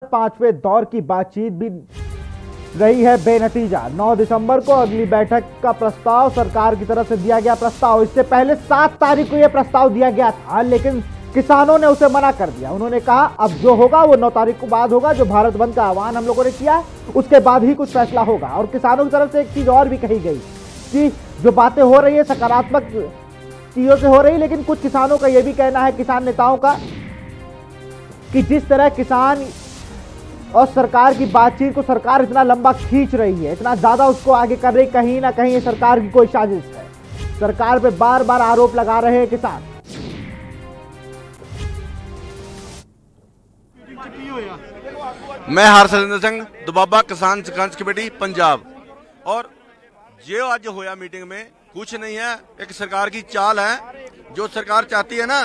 पांचवें दौर की बातचीत भी रही है बेनतीजा। 9 दिसंबर को अगली बैठक का प्रस्ताव सरकार की तरफ से दिया गया प्रस्ताव। इससे पहले 7 तारीख को यह प्रस्ताव दिया गया था, लेकिन किसानों ने उसे मना कर दिया। उन्होंने कहा अब जो होगा वो 9 तारीख को बाद होगा। जो भारत बंद का आह्वान हम लोगों ने किया उसके बाद ही कुछ फैसला होगा। और किसानों की तरफ से एक चीज और भी कही गई कि जो बातें हो रही है सकारात्मक चीजों से हो रही, लेकिन कुछ किसानों का यह भी कहना है, किसान नेताओं का, कि जिस तरह किसान और सरकार की बातचीत को सरकार इतना लंबा खींच रही है, इतना ज्यादा उसको आगे कर रही, कहीं ना कहीं ये सरकार की कोई साजिश है। सरकार पे बार बार आरोप लगा रहे हैं किसान। मैं हरसिंदर सिंह दुबाबा किसान संघर्ष कमेटी पंजाब। और जो आज होया मीटिंग में कुछ नहीं है, एक सरकार की चाल है। जो सरकार चाहती है ना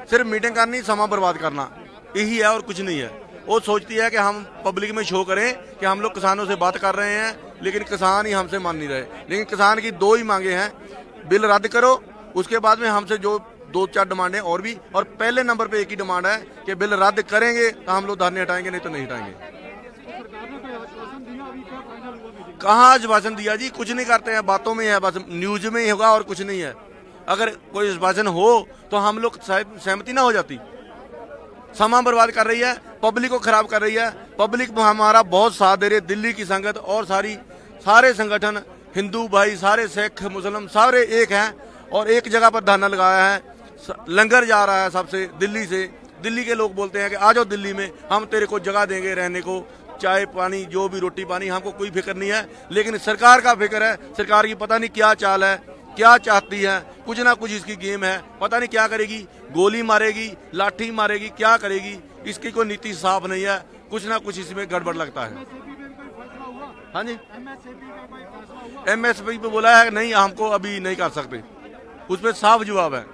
सिर्फ मीटिंग करनी, समय बर्बाद करना, यही है और कुछ नहीं है। वो सोचती है कि हम पब्लिक में शो करें कि हम लोग किसानों से बात कर रहे हैं, लेकिन किसान ही हमसे मान नहीं रहे। लेकिन किसान की 2 ही मांगे हैं, बिल रद्द करो, उसके बाद में हमसे जो 2-4 डिमांडें और भी, और पहले नंबर पे एक ही डिमांड है कि बिल रद्द करेंगे तो हम लोग धरने हटाएंगे, नहीं तो नहीं हटाएंगे। कहाँ आश्वासन दिया जी? कुछ नहीं करते हैं, बातों में है, बस न्यूज में ही होगा और कुछ नहीं है। अगर कोई आश्वासन हो तो हम लोग सहमति ना हो जाती। समय बर्बाद कर रही है, पब्लिक को खराब कर रही है। पब्लिक हमारा बहुत साथ दे रही है। दिल्ली की संगत और सारे संगठन, हिंदू भाई, सारे सिख मुस्लिम सारे एक हैं और एक जगह पर धरना लगाया है। लंगर जा रहा है सबसे दिल्ली से। दिल्ली के लोग बोलते हैं कि आ जाओ दिल्ली में, हम तेरे को जगह देंगे रहने को, चाय पानी जो भी रोटी पानी, हमको कोई फिक्र नहीं है। लेकिन सरकार का फिक्र है। सरकार की पता नहीं क्या चाल है, क्या चाहती है, कुछ ना कुछ इसकी गेम है। पता नहीं क्या करेगी, गोली मारेगी, लाठी मारेगी, क्या करेगी, इसकी कोई नीति साफ नहीं है। कुछ ना कुछ इसमें गड़बड़ लगता है। हाँ जी, MSP पे बोला है नहीं, हमको अभी नहीं कर सकते, उस पर साफ जवाब है।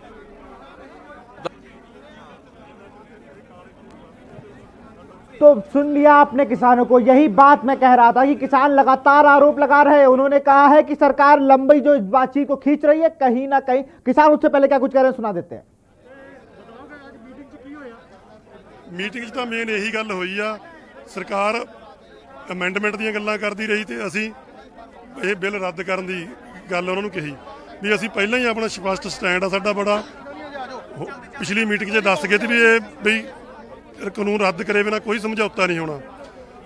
तो सुन लिया आपने किसानों को। यही बात मैं कह रहा था कि किसान लगातार आरोप लगा रहे हैं। उन्होंने कहा है कि सरकार लंबी जो बातचीत को खींच रही है, कहीं ना कहीं किसान उससे पहले क्या कुछ कह रहे हैं सुना देते हैं। मीटिंग 'ਚ ਤਾਂ ਮੇਨ ਇਹੀ ਗੱਲ ਹੋਈ ਆ, ਸਰਕਾਰ ਅਮੈਂਡਮੈਂਟ ਦੀਆਂ ਗੱਲਾਂ ਕਰਦੀ ਰਹੀ ਤੇ ਅਸੀਂ ਇਹ ਬਿੱਲ ਰੱਦ ਕਰਨ ਦੀ ਗੱਲ ਉਹਨਾਂ ਨੂੰ ਕਹੀ ਵੀ ਅਸੀਂ ਪਹਿਲਾਂ ਹੀ ਆਪਣਾ ਸਪਸ਼ਟ ਸਟੈਂਡ ਆ ਸਾਡਾ ਬੜਾ। ਪਿਛਲੀ ਮੀਟਿੰਗ 'ਚ ਦੱਸ ਗਏ ਤੇ ਵੀ ਇਹ ਵੀ ਕਾਨੂੰਨ ਰੱਦ ਕਰੇ ਬਿਨਾਂ ਕੋਈ ਸਮਝੌਤਾ ਨਹੀਂ ਹੋਣਾ।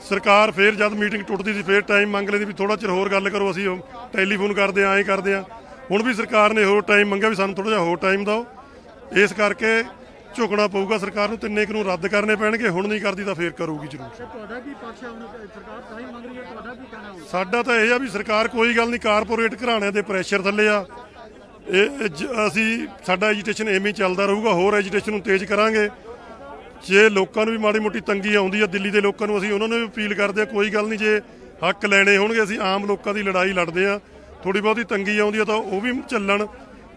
ਸਰਕਾਰ ਫਿਰ ਜਦ ਮੀਟਿੰਗ ਟੁੱਟਦੀ ਸੀ ਫਿਰ ਟਾਈਮ ਮੰਗ ਲੈਂਦੀ ਵੀ ਥੋੜਾ ਚਿਰ ਹੋਰ ਗੱਲ ਕਰੋ, ਅਸੀਂ ਟੈਲੀਫੋਨ ਕਰਦੇ ਆਂ, ਐਂ ਕਰਦੇ ਆਂ। ਹੁਣ ਵੀ ਸਰਕਾਰ ਨੇ ਹੋਰ ਟਾਈਮ ਮੰਗਿਆ ਵੀ ਸਾਨੂੰ ਥੋੜਾ ਜਿਹਾ ਹੋਰ ਟਾਈਮ ਦਿਓ। ਇਸ ਕਰਕੇ ਝੁਕਣਾ ਪਊਗਾ ਸਰਕਾਰ ਨੂੰ, 3 ਕਾਨੂੰਨ ਰੱਦ ਕਰਨੇ ਪੈਣਗੇ। ਹੁਣ ਨਹੀਂ ਕਰਦੀ ਤਾਂ ਫੇਰ ਕਰੂਗੀ ਜ਼ਰੂਰ। ਤੁਹਾਡਾ ਕੀ ਪੱਖ ਹੈ? ਸਰਕਾਰ ਟਾਈਮ ਮੰਗ ਰਹੀ ਹੈ, ਤੁਹਾਡਾ ਕੀ ਕਹਿਣਾ? ਸਾਡਾ ਤਾਂ ਇਹ ਆ ਵੀ ਸਰਕਾਰ ਕੋਈ ਗੱਲ ਨਹੀਂ, ਕਾਰਪੋਰੇਟ ਘਰਾਣਿਆਂ ਦੇ ਪ੍ਰੈਸ਼ਰ ਥੱਲੇ ਆ ਇਹ। ਅਸੀਂ ਸਾਡਾ ਐਜੀਟੇਸ਼ਨ ਐਵੇਂ ਹੀ ਚੱਲਦਾ ਰਹੂਗਾ, ਹੋਰ ਐਜੀਟੇਸ਼ਨ ਨੂੰ ਤੇਜ਼ ਕਰਾਂਗੇ। ਜੇ ਲੋਕਾਂ ਨੂੰ ਵੀ ਮਾੜੀ ਮੋਟੀ ਤੰਗੀ ਆਉਂਦੀ ਆ ਦਿੱਲੀ ਦੇ ਲੋਕਾਂ ਨੂੰ, ਅਸੀਂ ਉਹਨਾਂ ਨੂੰ ਵੀ ਅਪੀਲ ਕਰਦੇ ਆ ਕੋਈ ਗੱਲ ਨਹੀਂ, ਜੇ ਹੱਕ ਲੈਣੇ ਹੋਣਗੇ ਅਸੀਂ ਆਮ ਲੋਕਾਂ ਦੀ ਲੜਾਈ ਲੜਦੇ ਆ। ਥੋੜੀ ਬਹੁਤੀ ਤੰਗੀ ਆਉਂਦੀ ਆ ਤਾਂ ਉਹ ਵੀ ਚੱਲਣ।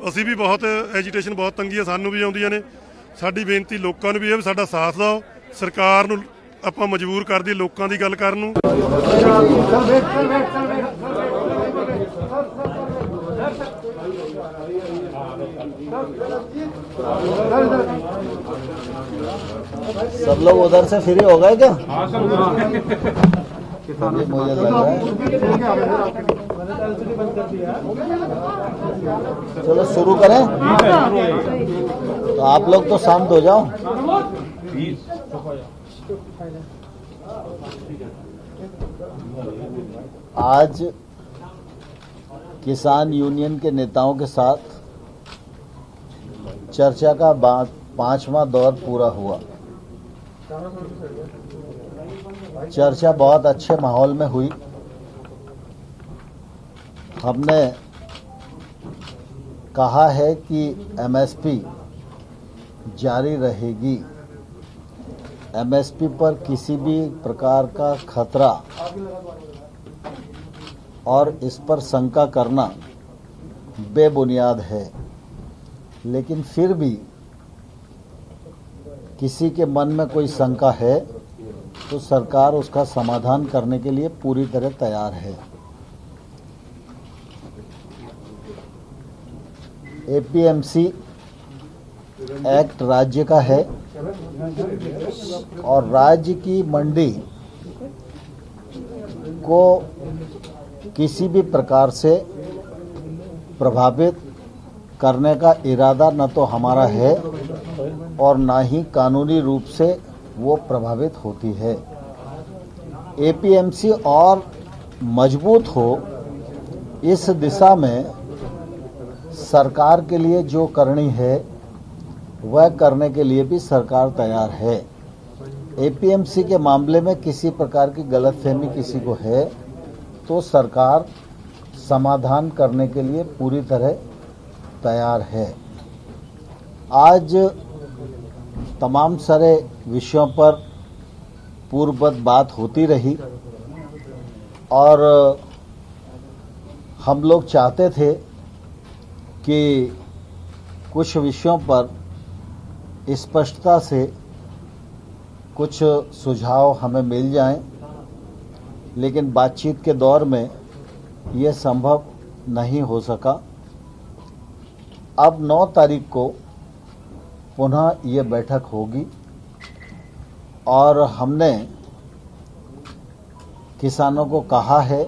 ਅਸੀਂ ਵੀ ਬਹੁਤ ਐਜੀਟੇਸ਼ਨ, ਬਹੁਤ ਤੰਗੀ ਆ ਸਾਨੂੰ ਵੀ ਆਉਂਦੀਆਂ ਨੇ। ਸਾਡੀ ਬੇਨਤੀ ਲੋਕਾਂ ਨੂੰ ਵੀ ਇਹ ਸਾਡਾ ਸਾਥ ਦਿਓ। ਸਰਕਾਰ ਨੂੰ ਆਪਾਂ ਮਜਬੂਰ ਕਰ ਦਈਏ ਲੋਕਾਂ ਦੀ ਗੱਲ ਕਰਨ ਨੂੰ। सब लोग उधर से फ्री हो गए क्या? मुझे लग रहा है। चलो शुरू करें। तो आप लोग तो शांत हो जाओ। आज किसान यूनियन के नेताओं के साथ चर्चा का 5वां दौर पूरा हुआ। चर्चा बहुत अच्छे माहौल में हुई। हमने कहा है कि MSP जारी रहेगी। MSP पर किसी भी प्रकार का खतरा और इस पर शंका करना बेबुनियाद है। लेकिन फिर भी किसी के मन में कोई शंका है तो सरकार उसका समाधान करने के लिए पूरी तरह तैयार है। APMC एक्ट राज्य का है। और राज्य की मंडी को किसी भी प्रकार से प्रभावित करने का इरादा न तो हमारा है और न ही कानूनी रूप से वो प्रभावित होती है। एपीएमसी और मजबूत हो, इस दिशा में सरकार के लिए जो करनी है वह करने के लिए भी सरकार तैयार है। एपीएमसी के मामले में किसी प्रकार की गलतफहमी किसी को है तो सरकार समाधान करने के लिए पूरी तरह तैयार है। आज तमाम सारे विषयों पर पूर्ववत बात होती रही और हम लोग चाहते थे कि कुछ विषयों पर स्पष्टता से कुछ सुझाव हमें मिल जाएं, लेकिन बातचीत के दौर में यह संभव नहीं हो सका। अब 9 तारीख को पुनः ये बैठक होगी और हमने किसानों को कहा है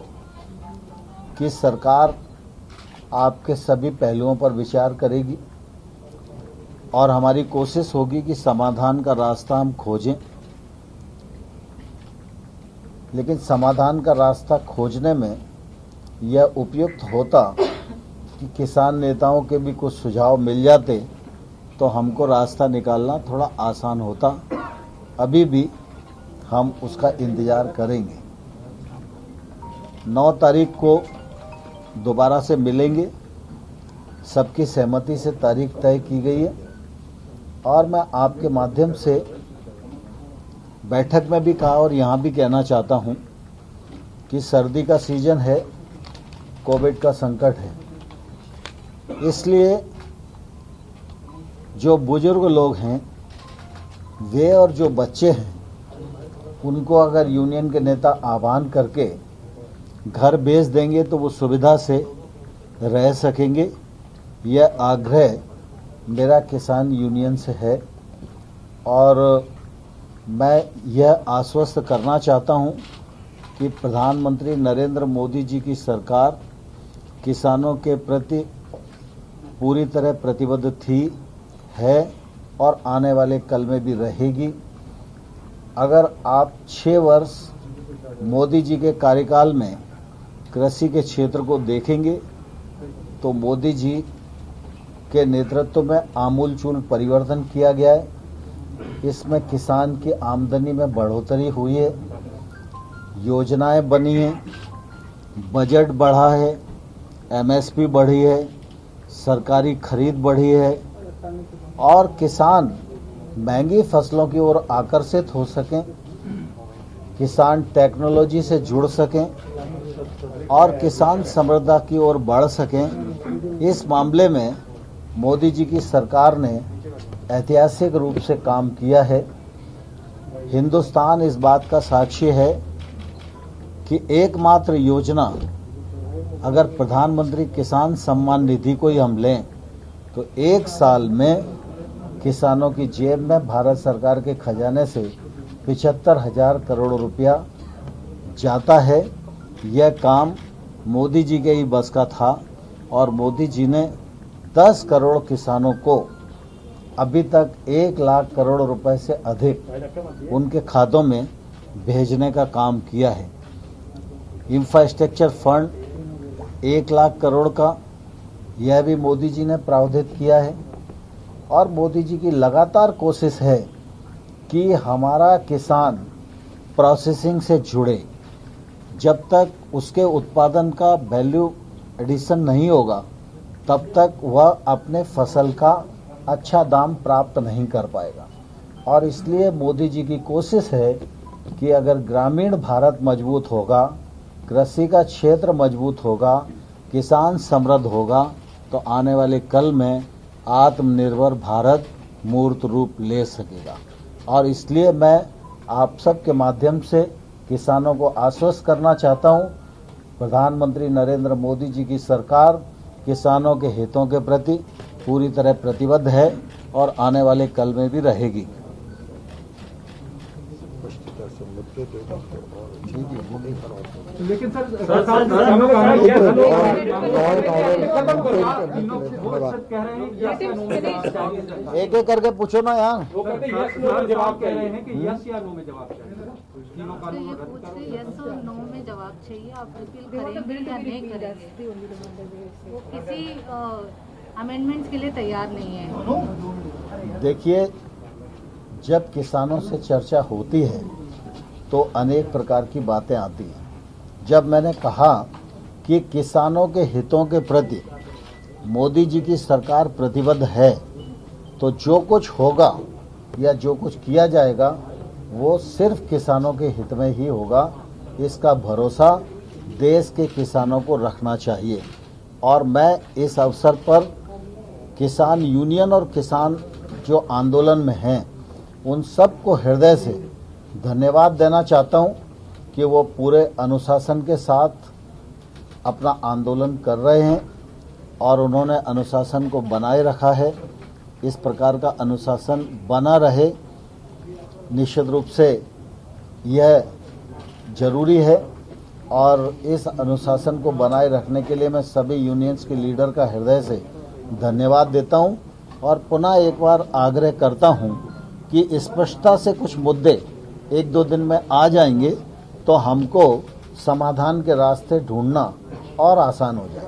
कि सरकार आपके सभी पहलुओं पर विचार करेगी और हमारी कोशिश होगी कि समाधान का रास्ता हम खोजें, लेकिन समाधान का रास्ता खोजने में यह उपयुक्त होता कि किसान नेताओं के भी कुछ सुझाव मिल जाते तो हमको रास्ता निकालना थोड़ा आसान होता। अभी भी हम उसका इंतज़ार करेंगे। 9 तारीख को दोबारा से मिलेंगे, सबकी सहमति से तारीख तय की गई है और मैं आपके माध्यम से बैठक में भी कहा और यहाँ भी कहना चाहता हूँ कि सर्दी का सीजन है, कोविड का संकट है, इसलिए जो बुजुर्ग लोग हैं वे और जो बच्चे हैं उनको अगर यूनियन के नेता आह्वान करके घर भेज देंगे तो वो सुविधा से रह सकेंगे। यह आग्रह मेरा किसान यूनियन से है और मैं यह आश्वस्त करना चाहता हूं कि प्रधानमंत्री नरेंद्र मोदी जी की सरकार किसानों के प्रति पूरी तरह प्रतिबद्ध थी, है और आने वाले कल में भी रहेगी। अगर आप 6 वर्ष मोदी जी के कार्यकाल में कृषि के क्षेत्र को देखेंगे तो मोदी जी के नेतृत्व में आमूलचूल परिवर्तन किया गया है। इसमें किसान की आमदनी में बढ़ोतरी हुई है, योजनाएं बनी हैं, बजट बढ़ा है, एमएसपी बढ़ी है, सरकारी खरीद बढ़ी है और किसान महंगी फसलों की ओर आकर्षित हो सकें, किसान टेक्नोलॉजी से जुड़ सकें और किसान समृद्धि की ओर बढ़ सकें। इस मामले में मोदी जी की सरकार ने ऐतिहासिक रूप से काम किया है। हिंदुस्तान इस बात का साक्षी है कि एकमात्र योजना अगर प्रधानमंत्री किसान सम्मान निधि को ही हम लें तो 1 साल में किसानों की जेब में भारत सरकार के खजाने से 75,000 करोड़ रुपया जाता है। यह काम मोदी जी के ही बस का था और मोदी जी ने 10 करोड़ किसानों को अभी तक 1 लाख करोड़ रुपए से अधिक उनके खातों में भेजने का काम किया है। इंफ्रास्ट्रक्चर फंड 1 लाख करोड़ का यह भी मोदी जी ने प्रावधान किया है और मोदी जी की लगातार कोशिश है कि हमारा किसान प्रोसेसिंग से जुड़े। जब तक उसके उत्पादन का वैल्यू एडिशन नहीं होगा तब तक वह अपने फसल का अच्छा दाम प्राप्त नहीं कर पाएगा और इसलिए मोदी जी की कोशिश है कि अगर ग्रामीण भारत मजबूत होगा, कृषि का क्षेत्र मजबूत होगा, किसान समृद्ध होगा तो आने वाले कल में आत्मनिर्भर भारत मूर्त रूप ले सकेगा। और इसलिए मैं आप सबके माध्यम से किसानों को आश्वस्त करना चाहता हूं, प्रधानमंत्री नरेंद्र मोदी जी की सरकार किसानों के हितों के प्रति पूरी तरह प्रतिबद्ध है और आने वाले कल में भी रहेगी। लेकिन सर एक एक करके पूछो ना यार। वो कहते जवाब कह रहे हैं कि यस या नो में जवाब चाहिए। यस और नो में जवाब चाहिए। आप रिपील करेंगे या नहीं करेंगे, वो किसी अमेंडमेंट्स के लिए तैयार नहीं है। देखिए, जब किसानों से चर्चा होती है तो अनेक प्रकार की बातें आती हैं। जब मैंने कहा कि किसानों के हितों के प्रति मोदी जी की सरकार प्रतिबद्ध है, तो जो कुछ होगा या जो कुछ किया जाएगा वो सिर्फ किसानों के हित में ही होगा, इसका भरोसा देश के किसानों को रखना चाहिए। और मैं इस अवसर पर किसान यूनियन और किसान जो आंदोलन में हैं उन सबको हृदय से धन्यवाद देना चाहता हूं कि वो पूरे अनुशासन के साथ अपना आंदोलन कर रहे हैं और उन्होंने अनुशासन को बनाए रखा है। इस प्रकार का अनुशासन बना रहे, निश्चित रूप से यह जरूरी है और इस अनुशासन को बनाए रखने के लिए मैं सभी यूनियंस के लीडर का हृदय से धन्यवाद देता हूं और पुनः एक बार आग्रह करता हूं कि स्पष्टता से कुछ मुद्दे एक दो दिन में आ जाएंगे तो हमको समाधान के रास्ते ढूंढना और आसान हो जाए।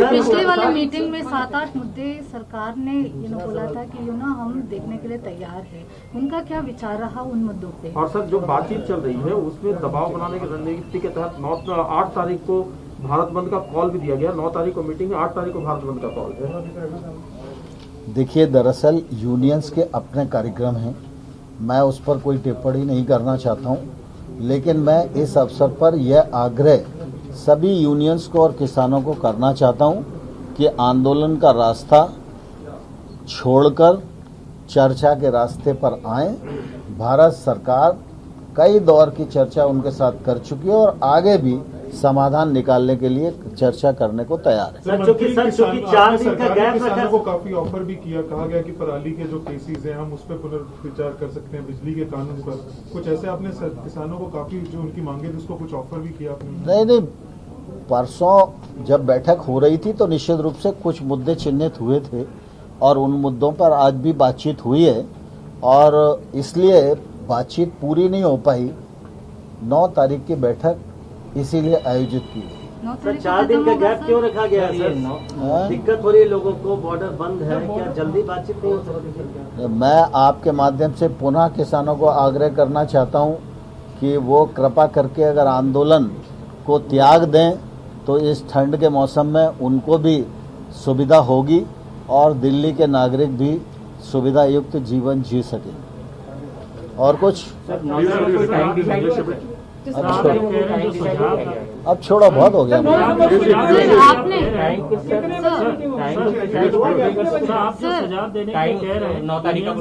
पिछले वाले मीटिंग में 7-8 मुद्दे सरकार ने बोला था कि हम देखने के लिए तैयार है। उनका क्या विचार रहा उन मुद्दों पे? और सर, जो बातचीत चल रही है उसमें दबाव बनाने की रणनीति के तहत 8 तारीख को भारत बंद का कॉल भी दिया गया। 9 तारीख को मीटिंग है, 8 तारीख को भारत बंद का कॉल है। देखिए, दरअसल यूनियंस के अपने कार्यक्रम हैं, मैं उस पर कोई टिप्पणी नहीं करना चाहता हूं, लेकिन मैं इस अवसर पर यह आग्रह सभी यूनियंस को और किसानों को करना चाहता हूं कि आंदोलन का रास्ता छोड़कर चर्चा के रास्ते पर आएं। भारत सरकार कई दौर की चर्चा उनके साथ कर चुकी है और आगे भी समाधान निकालने के लिए चर्चा करने को तैयार है। सर, चूंकि 4 दिन का गैप रखा, को काफी ऑफर भी किया, कहा गया कि पराली के जो केसेस हैं हम उस पर पुनर्विचार कर सकते हैं, बिजली के कानून पर कुछ ऐसे आपने किसानों को काफी जो उनकी मांगे थी उसको कुछ ऑफर भी किया आपने? नहीं, परसों जब बैठक हो रही थी तो निश्चित रूप से कुछ मुद्दे चिन्हित हुए थे और उन मुद्दों पर आज भी बातचीत हुई है और इसलिए बातचीत पूरी नहीं हो पाई। 9 तारीख की बैठक इसीलिए आयोजित की। सर, 4 दिन का गैप क्यों रखा गया है सर? दिक्कत हो रही है लोगों को, बॉर्डर बंद है, क्या जल्दी बातचीत नहीं हो सकती? मैं आपके माध्यम से पुनः किसानों को आग्रह करना चाहता हूं कि वो कृपा करके अगर आंदोलन को त्याग दें तो इस ठंड के मौसम में उनको भी सुविधा होगी और दिल्ली के नागरिक भी सुविधा युक्त जीवन जी सकें। और कुछ अब छोड़ो, बहुत हो गया। आपने 9 तारीख का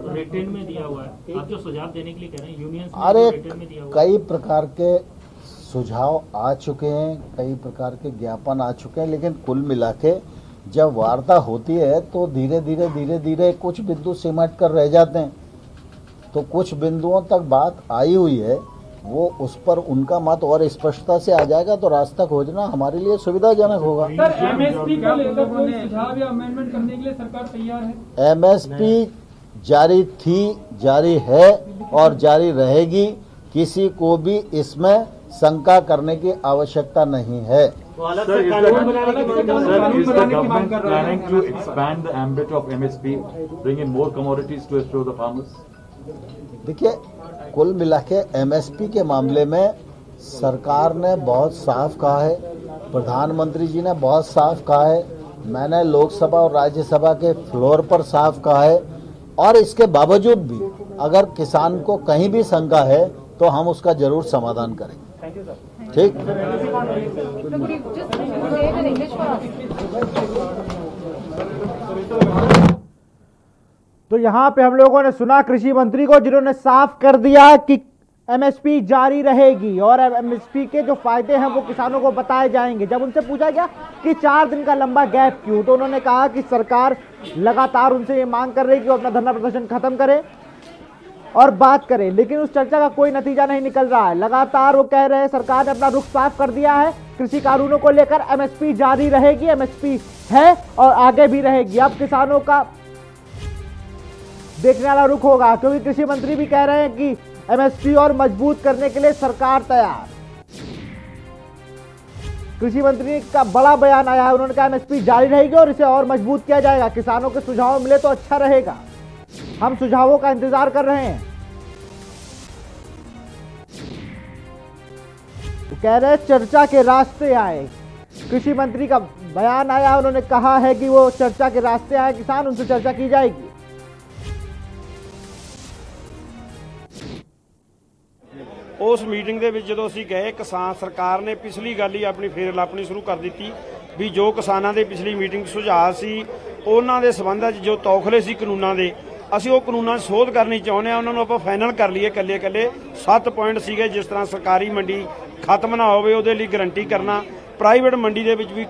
रिटर्न में दिया हुआ है। आप जो सुझाव देने के लिए कह रहे हैं यूनियन, अरे कई प्रकार के सुझाव आ चुके हैं, कई प्रकार के ज्ञापन आ चुके हैं, लेकिन कुल मिला के जब वार्ता होती है तो धीरे धीरे कुछ बिंदु सिमट कर रह जाते हैं। तो कुछ बिंदुओं तक बात आई हुई है, वो उस पर उनका मत और स्पष्टता से आ जाएगा तो रास्ता खोजना हमारे लिए सुविधाजनक होगा। सर, एमएसपी को लेकर कोई सुझाव या अमेंडमेंट करने के लिए सरकार तैयार है? एमएसपी जारी थी, जारी है और जारी रहेगी। किसी को भी इसमें शंका करने की आवश्यकता नहीं है। Sir, is the government planning to expand the ambit of MSP, bring in more commodities to assure the farmers? देखिए, कुल मिला के एमएसपी के मामले में सरकार ने बहुत साफ कहा है, प्रधानमंत्री जी ने बहुत साफ कहा है, मैंने लोकसभा और राज्यसभा के फ्लोर पर साफ कहा है और इसके बावजूद भी अगर किसान को कहीं भी शंका है तो हम उसका जरूर समाधान करेंगे। ठीक। तो यहां पे हम लोगों ने सुना कृषि मंत्री को, जिन्होंने साफ कर दिया कि एमएसपी जारी रहेगी और एमएसपी के जो फायदे हैं वो किसानों को बताए जाएंगे। जब उनसे पूछा गया कि 4 दिन का लंबा गैप क्यों, तो उन्होंने कहा कि सरकार लगातार उनसे ये मांग कर रही है कि वो अपना धरना प्रदर्शन खत्म करे और बात करें, लेकिन उस चर्चा का कोई नतीजा नहीं निकल रहा है। लगातार वो कह रहे हैं सरकार ने अपना रुख साफ कर दिया है, कृषि कानूनों को लेकर एमएसपी जारी रहेगी, एमएसपी है और आगे भी रहेगी। अब किसानों का देखने वाला रुख होगा, क्योंकि कृषि मंत्री भी कह रहे हैं कि एमएसपी और मजबूत करने के लिए सरकार तैयार। कृषि मंत्री का बड़ा बयान आया है, उन्होंने कहा एमएसपी जारी रहेगी और इसे और मजबूत किया जाएगा। किसानों के सुझाव मिले तो अच्छा रहेगा, हम सुझावों का इंतजार कर रहे हैं। तो कह रहे चर्चा के रास्ते आए, कृषि मंत्री का बयान आया, उन्होंने कहा है कि वो चर्चा के रास्ते आए किसान, उनसे चर्चा की जाएगी। उस मीटिंग ਦੇ ਵਿੱਚ ਜਦੋਂ ਅਸੀਂ ਗਏ, ਕਿਸਾਨ ਸਰਕਾਰ ਨੇ ਪਿਛਲੀ ਗੱਲ ਹੀ ਆਪਣੀ ਫੇਰ ਲਾਪਣੀ ਸ਼ੁਰੂ ਕਰ ਦਿੱਤੀ ਵੀ ਜੋ ਕਿਸਾਨਾਂ ਦੇ ਪਿਛਲੀ ਮੀਟਿੰਗ ਸੁਝਾਅ ਸੀ ਉਹਨਾਂ ਦੇ ਸੰਬੰਧਾਂ 'ਚ ਜੋ ਤੌਖਲੇ ਸੀ ਕਾਨੂੰਨਾਂ ਦੇ, ਅਸੀਂ ਉਹ ਕਾਨੂੰਨਾਂ 'ਚ ਸੋਧ ਕਰਨੀ ਚਾਹੁੰਦੇ ਆ। ਉਹਨਾਂ ਨੂੰ ਆਪਾਂ ਫਾਈਨਲ ਕਰ ਲਈਏ। ਕੱਲੇ 7 ਪੁਆਇੰਟ ਸੀਗੇ, ਜਿਸ ਤਰ੍ਹਾਂ ਸਰਕਾਰੀ ਮੰਡੀ ਖਤਮ ਨਾ ਹੋਵੇ ਉਹਦੇ ਲਈ ਗਰੰਟੀ ਕਰਨਾ, ਪ੍ਰਾਈਵੇਟ ਮੰਡੀ ਦੇ ਵਿੱਚ ਵੀ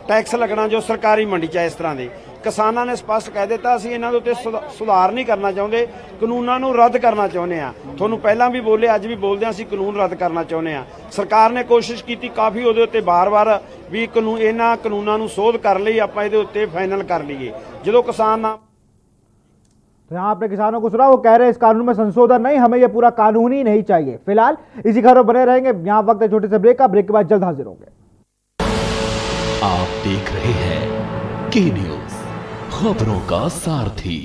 ਟੈਕਸ ਲੱਗਣਾ ਜੋ ਸਰਕਾਰੀ ਮੰਡੀ 'ਚ ਹੈ। ਇਸ ਤਰ੍ਹਾਂ ਦੇ ਕਿਸਾਨਾਂ ਨੇ ਸਪਸ਼ਟ ਕਹਿ ਦਿੱਤਾ ਅਸੀਂ ਇਹਨਾਂ ਦੇ ਉੱਤੇ ਸੁਧਾਰ ਨਹੀਂ ਕਰਨਾ ਚਾਹੁੰਦੇ, ਕਾਨੂੰਨਾਂ ਨੂੰ ਰੱਦ ਕਰਨਾ ਚਾਹੁੰਦੇ ਆ। ਤੁਹਾਨੂੰ ਪਹਿਲਾਂ ਵੀ ਬੋਲੇ, ਅੱਜ ਵੀ ਬੋਲਦੇ ਆ, ਅਸੀਂ ਕਾਨੂੰਨ ਰੱਦ ਕਰਨਾ ਚਾਹੁੰਦੇ ਆ। ਸਰਕਾਰ ਨੇ ਕੋਸ਼ਿਸ਼ ਕੀਤੀ ਕਾਫੀ ਉਹਦੇ ਉੱਤੇ ਬਾਰ-ਬਾਰ ਵੀ ਕਾਨੂੰਨ ਇਹਨਾਂ ਕਾਨੂੰਨਾਂ ਨੂੰ ਸੋਧ ਕਰ ਲਈ, ਆਪਾਂ ਇਹਦੇ ਉੱਤੇ ਫਾਈਨਲ कर लिए। जो किसान ना तो यहाँ आपने किसानों को सुना, वो कह रहे हैं इस कानून में संशोधन नहीं, हमें ये पूरा कानून ही नहीं चाहिए। फिलहाल इसी खबर पर बने रहेंगे। यहाँ वक्त है छोटे से ब्रेक का, ब्रेक के बाद जल्द हाजिर होंगे। आप देख रहे हैं के न्यूज, खबरों का सारथी।